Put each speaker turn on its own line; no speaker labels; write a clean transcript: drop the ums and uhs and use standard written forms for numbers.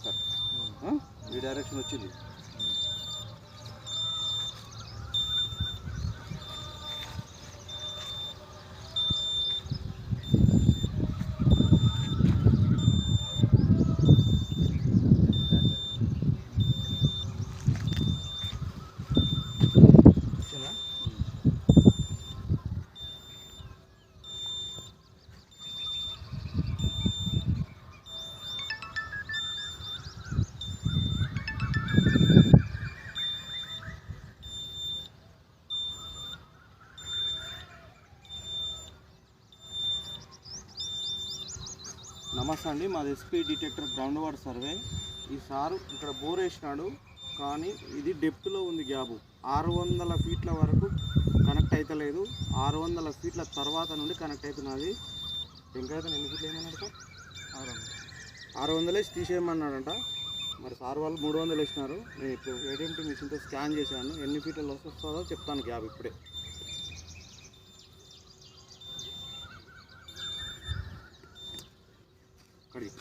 Sir ఈ direction వచ్చింది. నమస్తే అండి, మాది SP detector ground water survey. ఈ సారు ఇక్కడ బోర్ వేసినాడు, కానీ ఇది డెప్త్లో ఉంది గ్యాబు. 600 ఫీట్ల వరకు కనెక్ట్ అవుతలేదు. 600 ఫీట్ల తర్వాత నుండి కనెక్ట్ అవుతున్నది. ఇంకా అయితే ఎన్ని ఫీట్లు ఏమన్నాడు సార్? 600 వేసి తీసేయమన్నాడంట. మరి సార్ వాళ్ళు 300 వేసినారు. నేను ఇప్పుడు ఏటీఎంటీ మిషన్తో స్కాన్ చేశాను. ఎన్ని ఫీట్లలో వస్తుందో చెప్తాను గ్యాబ్ ఇప్పుడే. కడిగి